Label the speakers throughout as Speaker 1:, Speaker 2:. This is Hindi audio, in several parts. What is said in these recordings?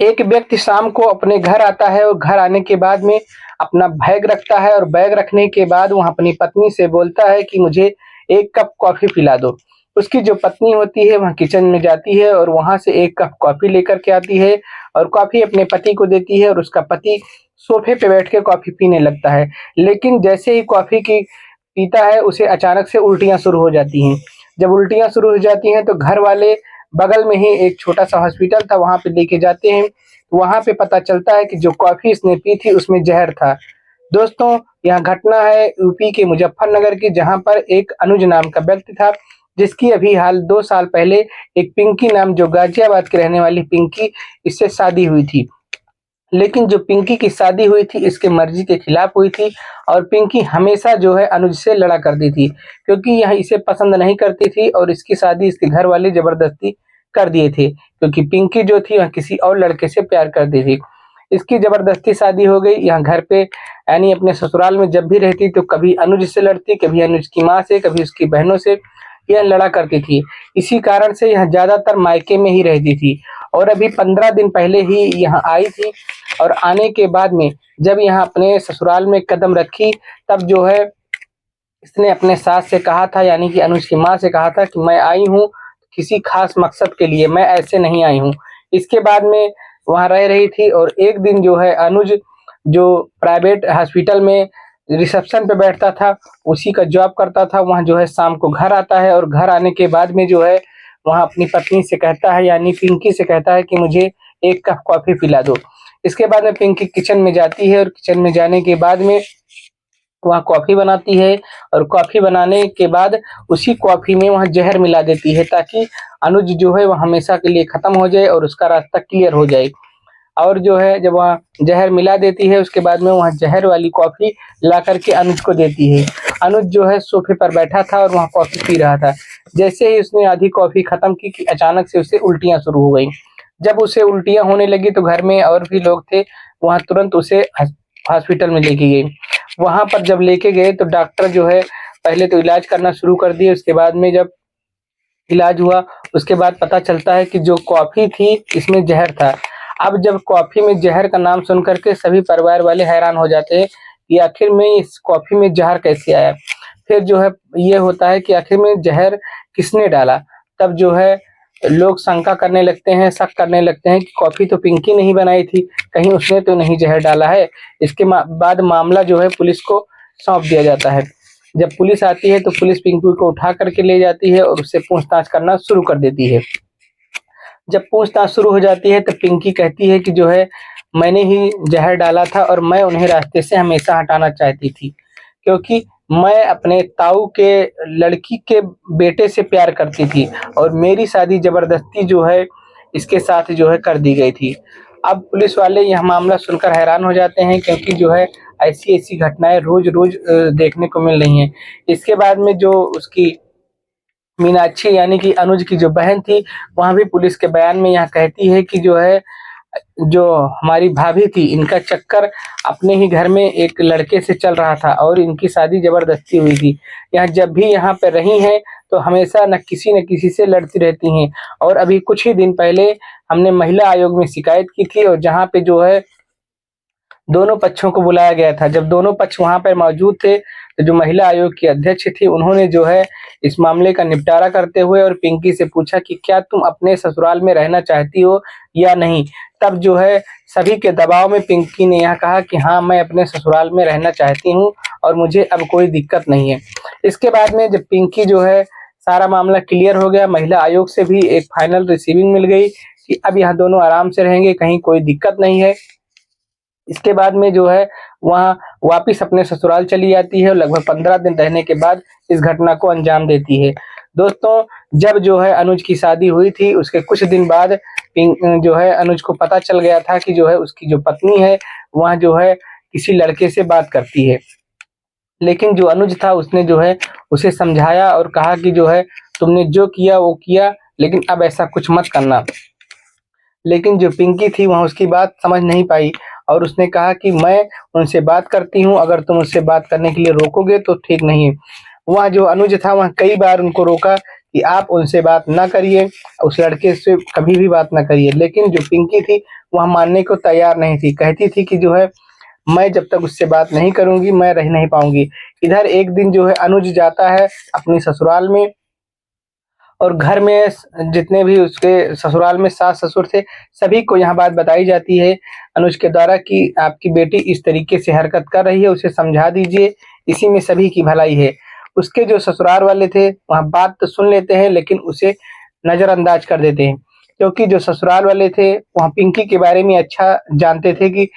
Speaker 1: एक व्यक्ति शाम को अपने घर आता है और घर आने के बाद में अपना बैग रखता है और बैग रखने के बाद वह अपनी पत्नी से बोलता है कि मुझे 1 कप कॉफ़ी पिला दो। उसकी जो पत्नी होती है वह किचन में जाती है और वहाँ से 1 कप कॉफ़ी लेकर के आती है और कॉफ़ी अपने पति को देती है और उसका पति सोफ़े पे बैठ के कॉफ़ी पीने लगता है। लेकिन जैसे ही कॉफ़ी की पीता है उसे अचानक से उल्टियाँ शुरू हो जाती हैं। जब उल्टियाँ शुरू हो जाती हैं तो घर वाले बगल में ही एक छोटा-सा हॉस्पिटल था, वहाँ पे लेके जाते हैं। वहाँ पे पता चलता है कि जो कॉफ़ी इसने पी थी उसमें ज़हर था। दोस्तों, यह घटना है यूपी के मुज़फ्फरनगर की, जहाँ पर एक अनुज नाम का व्यक्ति था, जिसकी अभी हाल 2 साल पहले एक पिंकी नाम, जो गाज़ियाबाद की रहने वाली पिंकी, इससे शादी हुई थी। लेकिन जो पिंकी की शादी हुई थी इसके मर्ज़ी के खिलाफ हुई थी और पिंकी हमेशा जो है अनुज से लड़ा करती थी, क्योंकि यह इसे पसंद नहीं करती थी और इसकी शादी इसके घर वाले ज़बरदस्ती कर दिए थे, क्योंकि पिंकी जो थी वह किसी और लड़के से प्यार करती थी। इसकी ज़बरदस्ती शादी हो गई। यहाँ घर पे यानी अपने ससुराल में जब भी रहती तो कभी अनुज से लड़ती, कभी अनुज की माँ से, कभी उसकी बहनों से यह लड़ा करती थी। इसी कारण से यह ज़्यादातर मायके में ही रहती थी और अभी 15 दिन पहले ही यहाँ आई थी और आने के बाद में जब यहाँ अपने ससुराल में कदम रखी, तब जो है इसने अपने सास से कहा था, यानी कि अनुज की माँ से कहा था कि मैं आई हूँ किसी खास मकसद के लिए, मैं ऐसे नहीं आई हूँ। इसके बाद में वहाँ रह रही थी और एक दिन जो है अनुज जो प्राइवेट हॉस्पिटल में रिसेप्शन पे बैठता था, उसी का जॉब करता था, वहाँ जो है शाम को घर आता है और घर आने के बाद में जो है वहाँ अपनी पत्नी से कहता है, यानी पिंकी से कहता है कि मुझे 1 कप कॉफ़ी पिला दो। इसके बाद में पिंकी किचन में जाती है और किचन में जाने के बाद में वहाँ कॉफ़ी बनाती है और कॉफ़ी बनाने के बाद उसी कॉफ़ी में वह ज़हर मिला देती है, ताकि अनुज जो है वह हमेशा के लिए ख़त्म हो जाए और उसका रास्ता क्लियर हो जाए। और जो है जब वह ज़हर मिला देती है उसके बाद में वह ज़हर वाली कॉफ़ी ला कर के अनुज को देती है। अनुज जो है सोफ़े पर बैठा था और वहाँ कॉफ़ी पी रहा था। जैसे ही उसने आधी कॉफ़ी ख़त्म की कि अचानक से उसे उल्टियाँ शुरू हो गईं। जब उसे उल्टियाँ होने लगी तो घर में और भी लोग थे, वहाँ तुरंत उसे हॉस्पिटल में लेके गए। वहाँ पर जब लेके गए तो डॉक्टर जो है पहले तो इलाज करना शुरू कर दिए, उसके बाद में जब इलाज हुआ उसके बाद पता चलता है कि जो कॉफ़ी थी इसमें ज़हर था। अब जब कॉफ़ी में ज़हर का नाम सुन कर के सभी परिवार वाले हैरान हो जाते हैं कि आखिर में इस कॉफ़ी में ज़हर कैसे आया? फिर जो है ये होता है कि आखिर में ज़हर किसने डाला? तब जो है लोग शंका करने लगते हैं, शक करने लगते हैं कि कॉफ़ी तो पिंकी ने ही बनाई थी, कहीं उसने तो नहीं ज़हर डाला है। इसके बाद मामला जो है पुलिस को सौंप दिया जाता है। जब पुलिस आती है तो पुलिस पिंकी को उठा करके ले जाती है और उससे पूछताछ करना शुरू कर देती है। जब पूछताछ शुरू हो जाती है तो पिंकी कहती है कि जो है मैंने ही ज़हर डाला था और मैं उन्हें रास्ते से हमेशा हटाना चाहती थी, क्योंकि मैं अपने ताऊ के लड़की के बेटे से प्यार करती थी और मेरी शादी ज़बरदस्ती जो है इसके साथ जो है कर दी गई थी। अब पुलिस वाले यह मामला सुनकर हैरान हो जाते हैं, क्योंकि जो है ऐसी-ऐसी घटनाएँ रोज़-रोज़ देखने को मिल रही हैं। इसके बाद में जो उसकी मीनाक्षी यानी कि अनुज की जो बहन थी, वहाँ भी पुलिस के बयान में यह कहती है कि जो है जो हमारी भाभी थी, इनका चक्कर अपने ही घर में एक लड़के से चल रहा था और इनकी शादी ज़बरदस्ती हुई थी। यह जब भी यहाँ पे रही हैं, तो हमेशा न किसी से लड़ती रहती हैं और अभी कुछ ही दिन पहले हमने महिला आयोग में शिकायत की थी और जहाँ पे जो है दोनों पक्षों को बुलाया गया था। जब दोनों पक्ष वहाँ पर मौजूद थे, तो जो महिला आयोग की अध्यक्ष थी, उन्होंने जो है इस मामले का निपटारा करते हुए और पिंकी से पूछा कि क्या तुम अपने ससुराल में रहना चाहती हो या नहीं? तब जो है सभी के दबाव में पिंकी ने यह कहा कि हाँ, मैं अपने ससुराल में रहना चाहती हूँ और मुझे अब कोई दिक्कत नहीं है। इसके बाद में जब पिंकी जो है सारा मामला क्लियर हो गया, महिला आयोग से भी एक फाइनल रिसीविंग मिल गई कि अब यहाँ दोनों आराम से रहेंगे, कहीं कोई दिक्कत नहीं है। इसके बाद में जो है वहाँ वापिस अपने ससुराल चली जाती है और लगभग 15 दिन रहने के बाद इस घटना को अंजाम देती है। दोस्तों, जब जो है अनुज की शादी हुई थी उसके कुछ दिन बाद जो है अनुज को पता चल गया था कि जो है उसकी जो पत्नी है वह जो है किसी लड़के से बात करती है। लेकिन जो अनुज था उसने जो है उसे समझाया और कहा कि जो है तुमने जो किया वो किया, लेकिन अब ऐसा कुछ मत करना। लेकिन जो पिंकी थी वह उसकी बात समझ नहीं पाई और उसने कहा कि मैं उनसे बात करती हूँ, अगर तुम उससे बात करने के लिए रोकोगे तो ठीक नहीं है। वह जो अनुज था वह कई बार उनको रोका कि आप उनसे बात ना करिए, उस लड़के से कभी भी बात ना करिए। लेकिन जो पिंकी थी वह मानने को तैयार नहीं थी, कहती थी कि जो है मैं जब तक उससे बात नहीं करूँगी मैं रह नहीं पाऊँगी। इधर एक दिन जो है अनुज जाता है अपनी ससुराल में, और घर में जितने भी उसके ससुराल में सास-ससुर थे, सभी को यहाँ बात बताई जाती है अनुज के द्वारा कि आपकी बेटी इस तरीके से हरकत कर रही है, उसे समझा दीजिए, इसी में सभी की भलाई है। उसके जो ससुराल वाले थे, वहाँ बात तो सुन लेते हैं लेकिन उसे नज़रअंदाज कर देते हैं, क्योंकि जो ससुराल वाले थे, वहाँ पिंकी के बारे में अच्छा जानते थे कि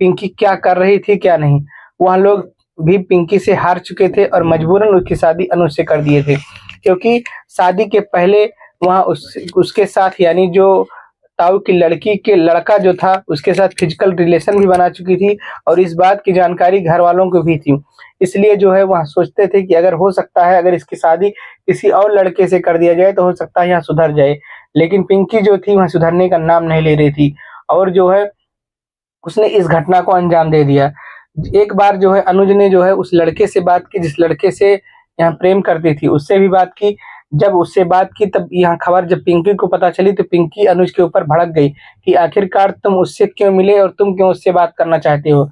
Speaker 1: पिंकी क्या कर रही थी, क्या नहीं। वहाँ लोग भी पिंकी से हार चुके थे और मजबूरन उसकी शादी अनुज से कर दिए थे, क्योंकि शादी के पहले वहाँ उसके साथ यानी जो ताऊ की लड़की के लड़का जो था उसके साथ फिजिकल रिलेशन भी बना चुकी थी, और इस बात की जानकारी घर वालों को भी थी। इसलिए जो है वहाँ सोचते थे कि अगर हो सकता है अगर इसकी शादी किसी और लड़के से कर दिया जाए तो हो सकता है यहाँ सुधर जाए। लेकिन पिंकी जो थी वहाँ सुधरने का नाम नहीं ले रही थी, और जो है उसने इस घटना को अंजाम दे दिया। एक बार जो है अनुज ने जो है उस लड़के से बात की जिस लड़के से यहाँ प्रेम करती थी, उससे भी बात की। जब उससे बात की तब यहाँ खबर जब पिंकी को पता चली तो पिंकी अनुज के ऊपर भड़क गई कि आखिरकार तुम उससे क्यों मिले और तुम क्यों उससे बात करना चाहते हो?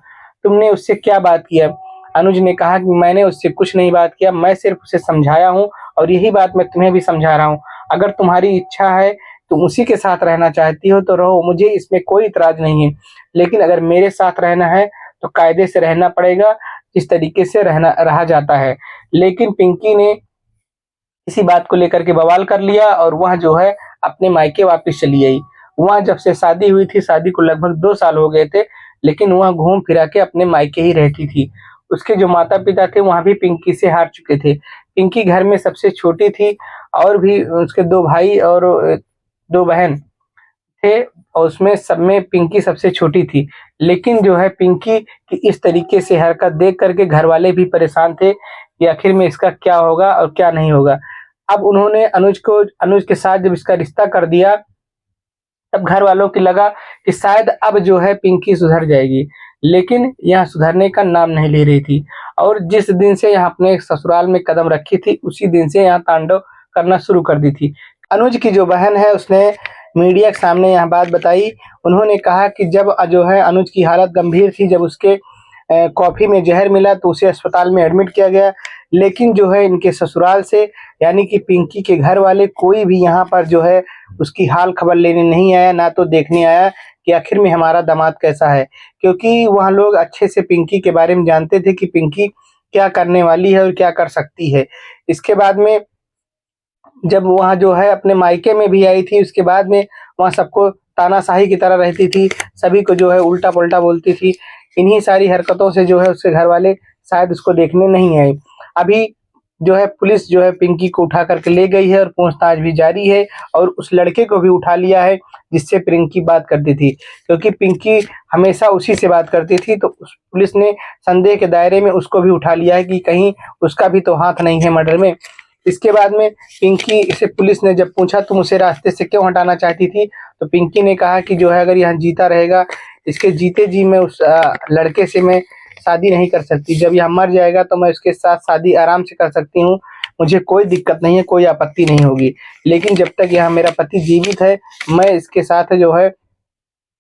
Speaker 1: तुमने उससे क्या बात किया? अनुज ने कहा कि मैंने उससे कुछ नहीं बात किया, मैं सिर्फ उसे समझाया हूँ और यही बात मैं तुम्हें भी समझा रहा हूँ। अगर तुम्हारी इच्छा है, तुम उसी के साथ रहना चाहती हो तो रहो, मुझे इसमें कोई इतराज़ नहीं है। लेकिन अगर मेरे साथ रहना है तो कायदे से रहना पड़ेगा, जिस तरीके से रहा जाता है। लेकिन पिंकी ने इसी बात को लेकर के बवाल कर लिया और वह जो है अपने मायके वापस चली आई। वहाँ जब से शादी हुई थी, शादी को लगभग 2 साल हो गए थे, लेकिन वह घूम फिरा के अपने मायके ही रहती थी। उसके जो माता-पिता थे वहाँ भी पिंकी से हार चुके थे। पिंकी घर में सबसे छोटी थी, और भी उसके 2 भाई और 2 बहन थे, और उसमें सब में पिंकी सबसे छोटी थी। लेकिन जो है पिंकी की इस तरीके से हरकत देख कर के घरवाले भी परेशान थे कि आखिर में इसका क्या होगा और क्या नहीं होगा। अब उन्होंने अनुज के साथ जब इसका रिश्ता कर दिया, तब घर वालों को लगा कि शायद अब जो है पिंकी सुधर जाएगी, लेकिन यह सुधरने का नाम नहीं ले रही थी। और जिस दिन से यहाँ अपने ससुराल में कदम रखी थी, उसी दिन से यहाँ तांडव करना शुरू कर दी थी। अनुज की जो बहन है उसने मीडिया के सामने यह बात बताई। उन्होंने कहा कि जब जो है अनुज की हालत गंभीर थी, जब उसके कॉफ़ी में ज़हर मिला तो उसे अस्पताल में एडमिट किया गया। लेकिन जो है इनके ससुराल से यानी कि पिंकी के घर वाले कोई भी यहाँ पर जो है उसकी हाल खबर लेने नहीं आया, ना तो देखने आया कि आखिर में हमारा दामाद कैसा है। क्योंकि वहाँ लोग अच्छे से पिंकी के बारे में जानते थे कि पिंकी क्या करने वाली है और क्या कर सकती है। इसके बाद में जब वहाँ जो है अपने मायके में भी आई थी, उसके बाद में वहाँ सबको तानाशाही की तरह रहती थी, सभी को जो है उल्टा-पुल्टा बोलती थी। इन्हीं सारी हरकतों से जो है उसके घरवाले शायद उसको देखने नहीं आए। अभी जो है पुलिस जो है पिंकी को उठा कर के ले गई है और पूछताछ भी जारी है, और उस लड़के को भी उठा लिया है जिससे पिंकी बात करती थी। क्योंकि पिंकी हमेशा उसी से बात करती थी, तो उस पुलिस ने संदेह के दायरे में उसको भी उठा लिया है कि कहीं उसका भी तो हाथ नहीं है मर्डर में। इसके बाद में पिंकी से पुलिस ने जब पूछा तुम उसे रास्ते से क्यों हटाना चाहती थी, तो पिंकी ने कहा कि जो है अगर यहाँ जीता रहेगा, इसके जीते जी मैं उस लड़के से मैं शादी नहीं कर सकती। जब यह मर जाएगा तो मैं उसके साथ शादी आराम से कर सकती हूँ, मुझे कोई दिक्कत नहीं है, कोई आपत्ति नहीं होगी। लेकिन जब तक यह मेरा पति जीवित है, मैं इसके साथ जो है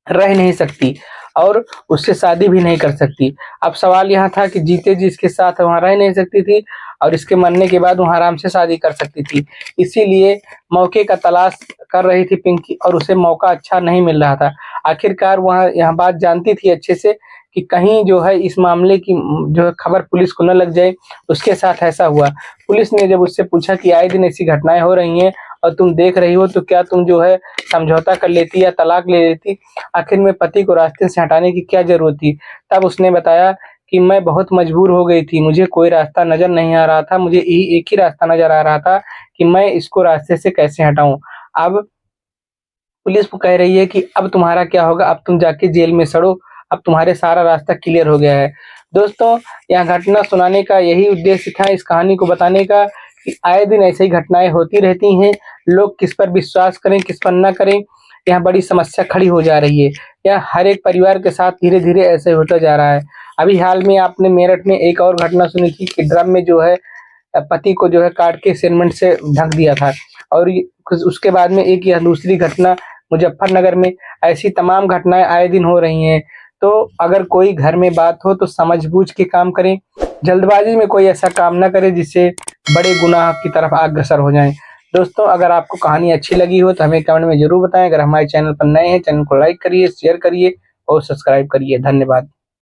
Speaker 1: रह नहीं सकती और उससे शादी भी नहीं कर सकती। अब सवाल यहाँ था कि जीते जी इसके साथ वहाँ रह नहीं सकती थी, और इसके मरने के बाद वहाँ आराम से शादी कर सकती थी। इसीलिए मौके का तलाश कर रही थी पिंकी, और उसे मौका अच्छा नहीं मिल रहा था। आखिरकार वहाँ यह बात जानती थी अच्छे से कि कहीं जो है इस मामले की जो है खबर पुलिस को न लग जाए, उसके साथ ऐसा हुआ। पुलिस ने जब उससे पूछा कि आए दिन ऐसी घटनाएं हो रही हैं और तुम देख रही हो, तो क्या तुम जो है समझौता कर लेती या तलाक ले लेती? आखिर में पति को रास्ते से हटाने की क्या ज़रूरत थी? तब उसने बताया कि मैं बहुत मजबूर हो गई थी, मुझे कोई रास्ता नज़र नहीं आ रहा था, मुझे यही एक ही रास्ता नज़र आ रहा था कि मैं इसको रास्ते से कैसे हटाऊँ। अब पुलिस को कह रही है कि अब तुम्हारा क्या होगा, अब तुम जाके जेल में सड़ो, अब तुम्हारे सारा रास्ता क्लियर हो गया है। दोस्तों, यह घटना सुनाने का यही उद्देश्य था, इस कहानी को बताने का कि आए दिन ऐसी ही घटनाएँ होती रहती हैं, लोग किस पर विश्वास करें, किस पर ना करें, यहाँ बड़ी समस्या खड़ी हो जा रही है। यह हर एक परिवार के साथ धीरे-धीरे ऐसे होता जा रहा है। अभी हाल में आपने मेरठ में एक और घटना सुनी थी कि ड्रम में जो है पति को जो है काट के सीमेंट से ढक दिया था। और उसके बाद में एक यह दूसरी घटना मुजफ्फरनगर में, ऐसी तमाम घटनाएं आए दिन हो रही हैं। तो अगर कोई घर में बात हो तो समझ बूझ के काम करें, जल्दबाजी में कोई ऐसा काम ना करे जिससे बड़े गुनाह की तरफ अग्रसर हो जाएं। दोस्तों, अगर आपको कहानी अच्छी लगी हो तो हमें कमेंट में जरूर बताएं। अगर हमारे चैनल पर नए हैं, चैनल को लाइक करिए, शेयर करिए और सब्सक्राइब करिए। धन्यवाद।